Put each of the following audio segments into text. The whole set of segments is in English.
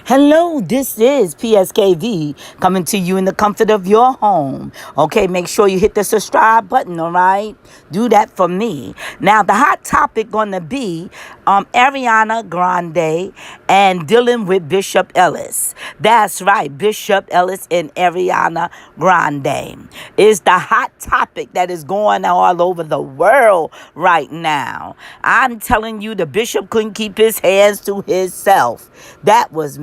Hello, this is PSKV coming to you in the comfort of your home. Okay, make sure you hit the subscribe button, all right? Do that for me. Now, the hot topic going to be Ariana Grande and dealing with Bishop Ellis. That's right, Bishop Ellis and Ariana Grande is the hot topic that is going all over the world right now. I'm telling you, the bishop couldn't keep his hands to himself. That was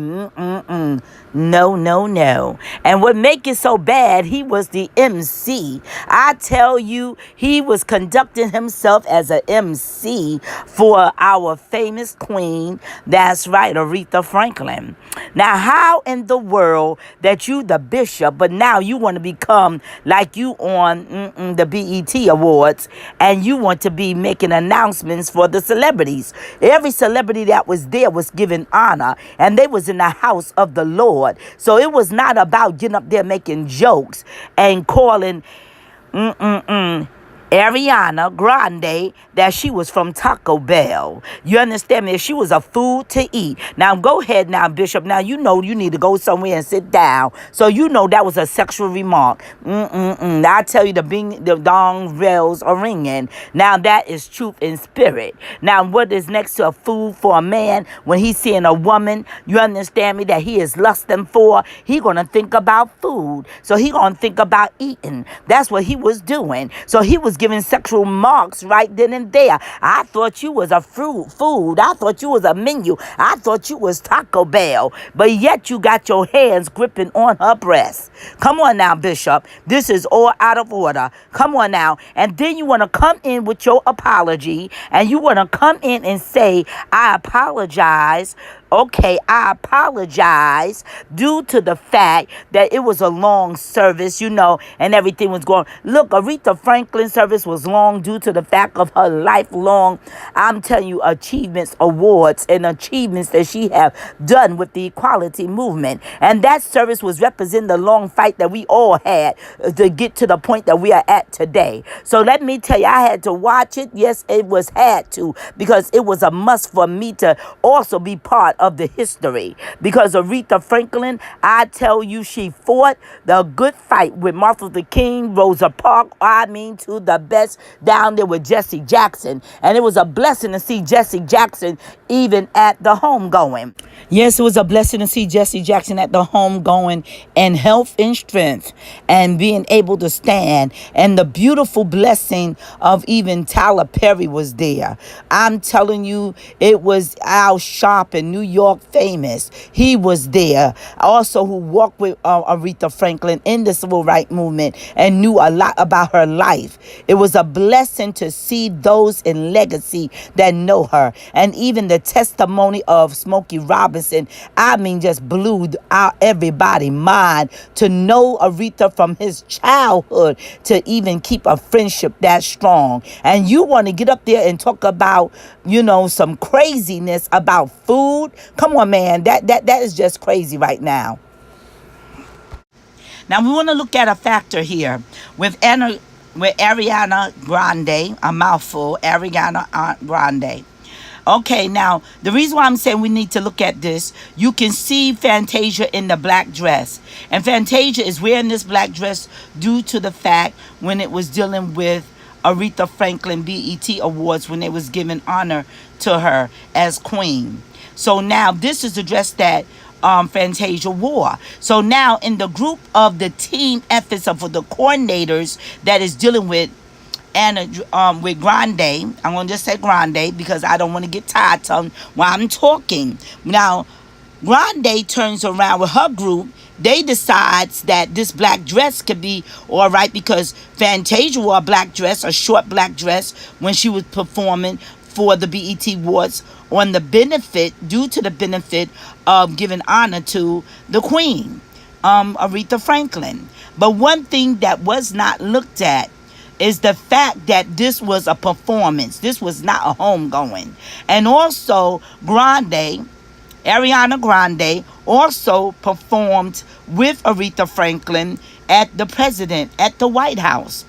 no, no, no. And what make it so bad, he was the MC. I tell you, he was conducting himself as an MC for our famous queen. That's right, Aretha Franklin. Now, how in the world that you the bishop, but now you want to become like you on the BET Awards, and you want to be making announcements for the celebrities. Every celebrity that was there was given honor, and they was in the house of the Lord. So it was not about getting up there making jokes and calling Ariana Grande that she was from Taco Bell. You understand me? She was a food to eat. Now go ahead now, Bishop. Now you know you need to go somewhere and sit down. So you know that was a sexual remark. I tell you, the dong bells are ringing. Now that is truth in spirit. Now what is next to a food for a man when he's seeing a woman, you understand me, that he is lusting for? He gonna think about food. So he gonna think about eating. That's what he was doing. So he was giving sexual marks right then and there. I thought you was a food. I thought you was a menu. I thought you was Taco Bell. But yet you got your hands gripping on her breast. Come on now, Bishop. This is all out of order. Come on now. And then you want to come in with your apology, and you want to come in and say, I apologize. Okay, I apologize due to the fact that it was a long service, and everything was going. Look, Aretha Franklin's service was long due to the fact of her lifelong, I'm telling you, achievements, awards, and achievements that she have done with the equality movement. And that service was representing the long fight that we all had to get to the point that we are at today. So let me tell you, I had to watch it. Yes, it was had to, because it was a must for me to also be part of the history, because Aretha Franklin, I tell you, she fought the good fight with Martin Luther King, Rosa Parks, to the best, down there with Jesse Jackson. And it was a blessing to see Jesse Jackson even at the homegoing. Yes, it was a blessing to see Jesse Jackson at the homegoing, and health and strength and being able to stand. And the beautiful blessing of even Tyler Perry was there. I'm telling you, it was Al Sharpton, New York famous. He was there. Also, who walked with Aretha Franklin in the civil rights movement and knew a lot about her life. It was a blessing to see those in legacy that know her. And even the testimony of Smokey Robinson, just blew out everybody's mind to know Aretha from his childhood, to even keep a friendship that strong. And you want to get up there and talk about, some craziness about food? Come on, man. That is just crazy right now. Now, we want to look at a factor here with Ariana Grande, a mouthful, Ariana Grande. Okay, now, the reason why I'm saying we need to look at this, you can see Fantasia in the black dress. And Fantasia is wearing this black dress due to the fact when it was dealing with Aretha Franklin BET Awards, when they was giving honor to her as queen. So now this is the dress that Fantasia wore. So now in the group of the team efforts of the coordinators that is dealing with with Grande, I'm going to just say Grande because I don't want to get tired while I'm talking. Now, Grande turns around with her group. They decides that this black dress could be all right because Fantasia wore a black dress, a short black dress, when she was performing for the BET Awards on the benefit, due to the benefit of giving honor to the Queen, Aretha Franklin. But one thing that was not looked at is the fact that this was a performance. This was not a homegoing. And also, Ariana Grande also performed with Aretha Franklin at the White House.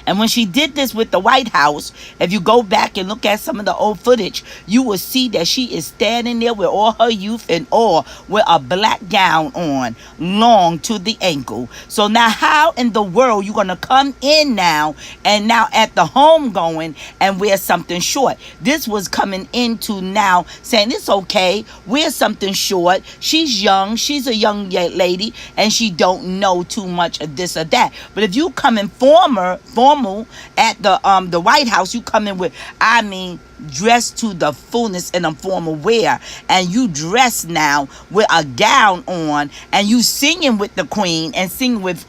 And when she did this with the White House, if you go back and look at some of the old footage, you will see that she is standing there with all her youth and all with a black gown on, long to the ankle. So now how in the world you going to come in now and now at the home going and wear something short? This was coming into now saying it's okay, wear something short. She's young, she's a young lady, and she don't know too much of this or that. But if you come in formal at the White House, you come in with, I mean, dressed to the fullness in a formal wear, and you dress now with a gown on, and you singing with the queen and singing with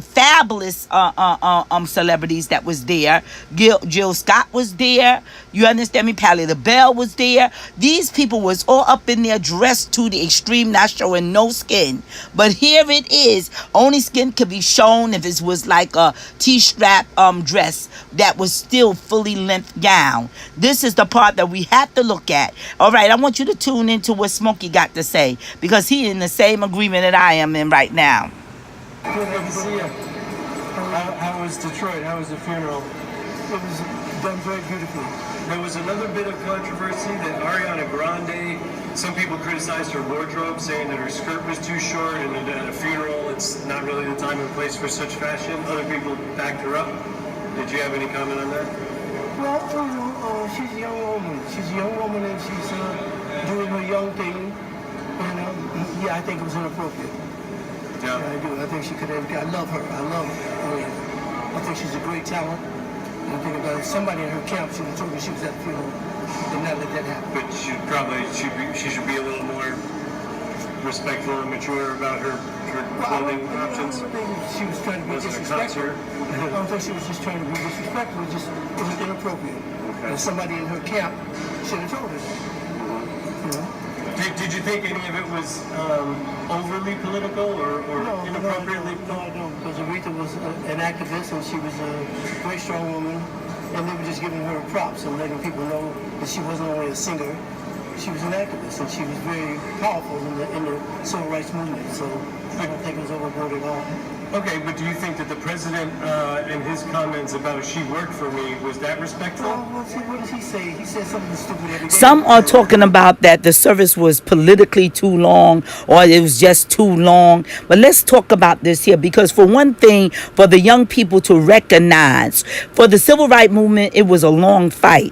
fabulous celebrities that was there. Jill Scott was there, you understand me, Patti LaBelle was there. These people was all up in there dressed to the extreme, not showing no skin. But here it is, only skin could be shown if it was like a T-strap dress that was still fully length gown. This is the part that we have to look at. All right, I want you to tune into what Smokey got to say, because he in the same agreement that I am in right now. Good to see you. How was Detroit? How was the funeral? It was done very beautifully. There was another bit of controversy that Ariana Grande, some people criticized her wardrobe, saying that her skirt was too short, and at a funeral it's not really the time and place for such fashion. Other people backed her up. Did you have any comment on that? Well, she's a young woman. She's a young woman and she's doing her young thing. And yeah, I think it was inappropriate. Yeah. I do. I think she could have. I love her. I love her. I think she's a great talent. And I think about somebody in her camp should have told me she was at the funeral and not let that happen. But she should be a little more respectful and mature about her clothing options. I don't think she was trying to be disrespectful. I don't think she was just trying to be disrespectful. It was inappropriate. Okay. And somebody in her camp should have told her. You know? Did you think any of it was overly political or inappropriately? No, I don't. Because Aretha was an activist and she was a very strong woman. And they were just giving her props and letting people know that she wasn't only a singer, she was an activist, and she was very powerful in the civil rights movement. So I don't think it was overboard at all. Okay, but do you think that the president and his comments about "she worked for me" was that respectful? Well, what does he say? He said something stupid every day. Some are talking about that the service was politically too long, or it was just too long. But let's talk about this here, because for one thing, for the young people to recognize, for the civil rights movement, it was a long fight.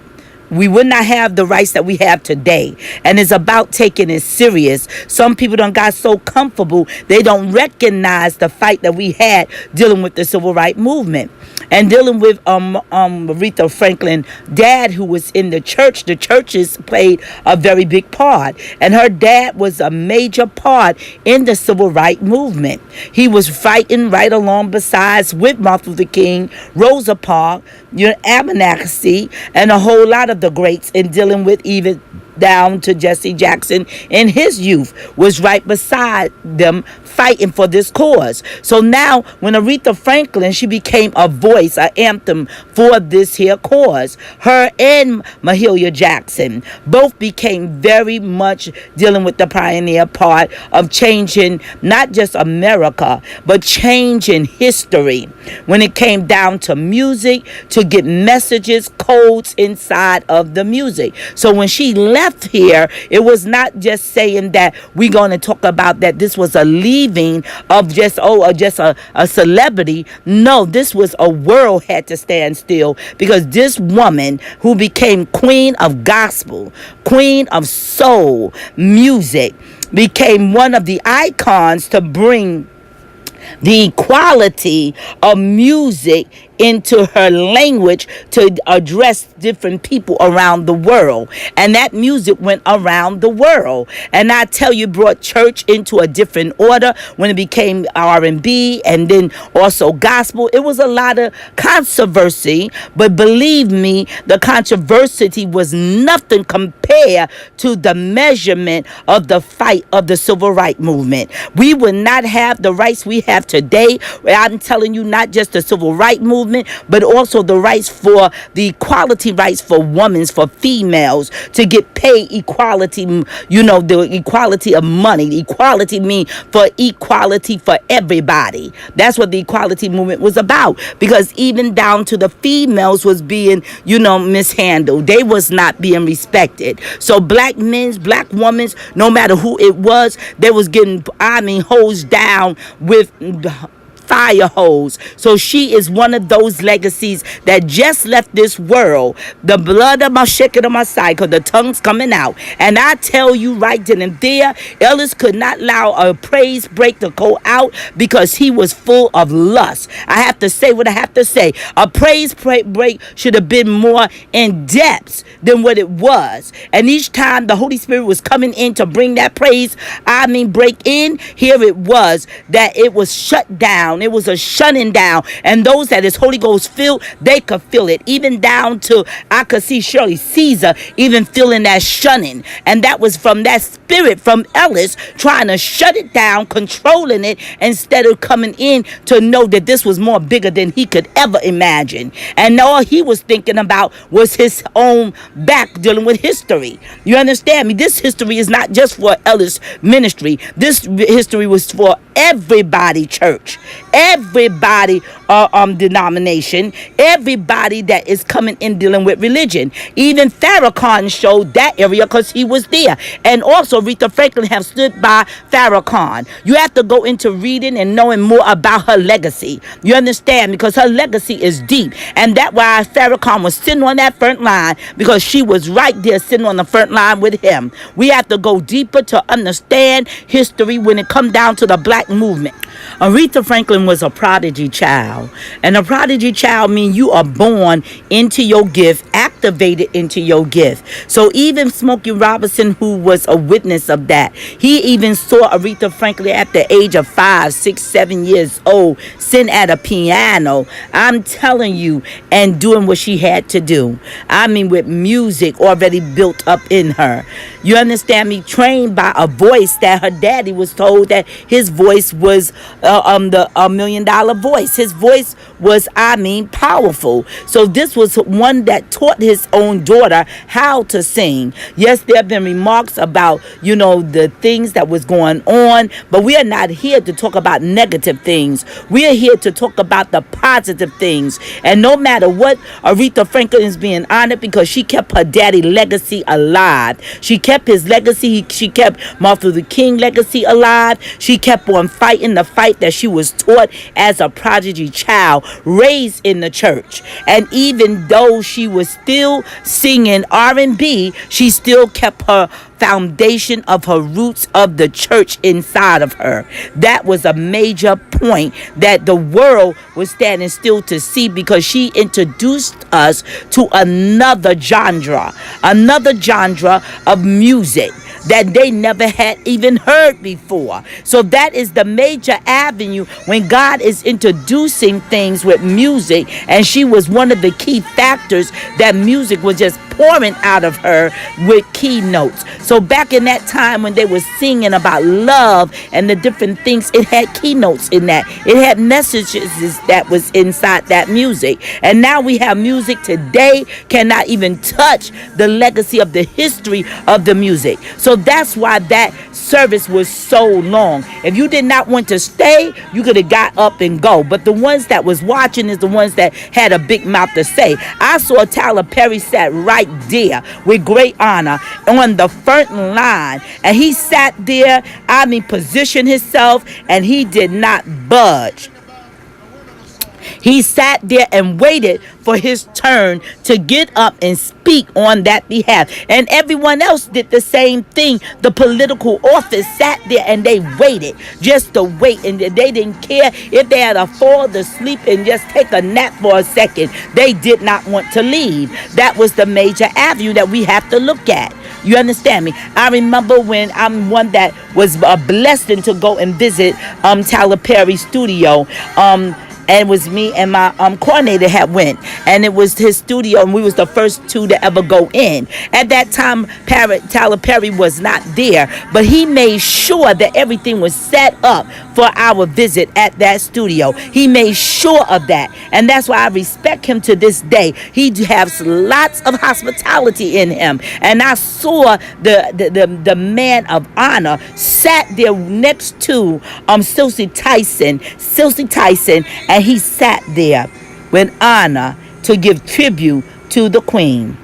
We would not have the rights that we have today. And it's about taking it serious. Some people done got so comfortable, they don't recognize the fight that we had dealing with the civil rights movement. And dealing with Aretha Franklin dad, who was in the church. The churches played a very big part. And her dad was a major part in the civil rights movement. He was fighting right along besides with Martin Luther King, Rosa Parks, Abernathy, and a whole lot of the greats, in dealing with even down to Jesse Jackson in his youth, was right beside them fighting for this cause. So now when Aretha Franklin, she became a voice, an anthem for this here cause. Her and Mahalia Jackson both became very much dealing with the pioneer part of changing not just America, but changing history when it came down to music, to get messages, codes inside of the music. So when she left here, it was not just saying that we're going to talk about that this was a leaving of just a celebrity. No, this was a world had to stand still, because this woman who became queen of gospel, queen of soul music, became one of the icons to bring the equality of music into her language to address different people around the world. And that music went around the world. And I tell you, brought church into a different order when it became R&B and then also gospel. It was a lot of controversy, but believe me, the controversy was nothing compared to the measurement of the fight of the civil rights movement. We would not have the rights we have today. I'm telling you, not just the civil rights movement, movement, but also the rights for the equality rights for women, for females to get paid equality, the equality of money. The equality mean for equality for everybody. That's what the equality movement was about, because even down to the females was being, mishandled. They was not being respected. So black men's, black women's, no matter who it was, they was getting, hosed down with fire hose. So she is one of those legacies that just left this world. The blood of my shaking on my side, because the tongue's coming out. And I tell you right then and there, Ellis could not allow a praise break to go out because he was full of lust. I have to say what I have to say. A praise break should have been more in depth than what it was. And each time the Holy Spirit was coming in to bring that praise, break in, here it was that it was shut down. It was a shutting down. And those that is Holy Ghost filled, they could feel it. Even down to, I could see Shirley Caesar even feeling that shunning. And that was from that spirit from Ellis trying to shut it down, controlling it, instead of coming in to know that this was more bigger than he could ever imagine. And all he was thinking about was his own back, dealing with history. You understand me? This history is not just for Ellis ministry. This history was for everybody, church, everybody, denomination, everybody that is coming in dealing with religion. Even Farrakhan showed that area because he was there. And also Aretha Franklin have stood by Farrakhan. You have to go into reading and knowing more about her legacy. You understand? Because her legacy is deep. And that's why Farrakhan was sitting on that front line, because she was right there sitting on the front line with him. We have to go deeper to understand history when it comes down to the black movement. Aretha Franklin was a prodigy child. And a prodigy child means you are born into your gift, activated into your gift. So even Smokey Robinson, who was a witness of that, he even saw Aretha Franklin at the age of 5, 6, 7 years old, sitting at a piano, I'm telling you, and doing what she had to do. With music already built up in her. You understand me? Trained by a voice that her daddy was told that his voice was the $1 million voice. His voice was, powerful. So this was one that taught his own daughter how to sing. Yes, there have been remarks about, the things that was going on, but we are not here to talk about negative things. We are here to talk about the positive things. And no matter what, Aretha Franklin is being honored because she kept her daddy legacy alive. She kept his legacy. She kept Martin Luther King legacy alive. She kept on fighting the fight that she was taught as a prodigy child, raised in the church. And even though she was still singing R&B, she still kept her foundation of her roots of the church inside of her. That was a major point that the world was standing still to see, because she introduced us to another genre of music that they never had even heard before. So that is the major avenue when God is introducing things with music, and she was one of the key factors that music was just pouring out of her with keynotes. So back in that time when they were singing about love and the different things, it had keynotes in that. It had messages that was inside that music. And now we have music today cannot even touch the legacy of the history of the music. So that's why that service was so long. If you did not want to stay, you could have got up and go. But the ones that was watching is the ones that had a big mouth to say. I saw Tyler Perry sat right there with great honor on the front line, and he sat there, positioned himself, and he did not budge. He sat there and waited for his turn to get up and speak on that behalf. And everyone else did the same thing. The political office sat there and they waited just to wait. And they didn't care if they had to fall asleep and just take a nap for a second. They did not want to leave. That was the major avenue that we have to look at. You understand me? I remember when I'm one that was a blessing to go and visit Tyler Perry's studio. and it was me and my coordinator had went, and it was his studio, and we was the first two to ever go in. At that time, Tyler Perry was not there, but he made sure that everything was set up for our visit at that studio. He made sure of that, and that's why I respect him to this day. He has lots of hospitality in him, and I saw the man of honor sat there next to Silsey Tyson, and he sat there with honor to give tribute to the Queen.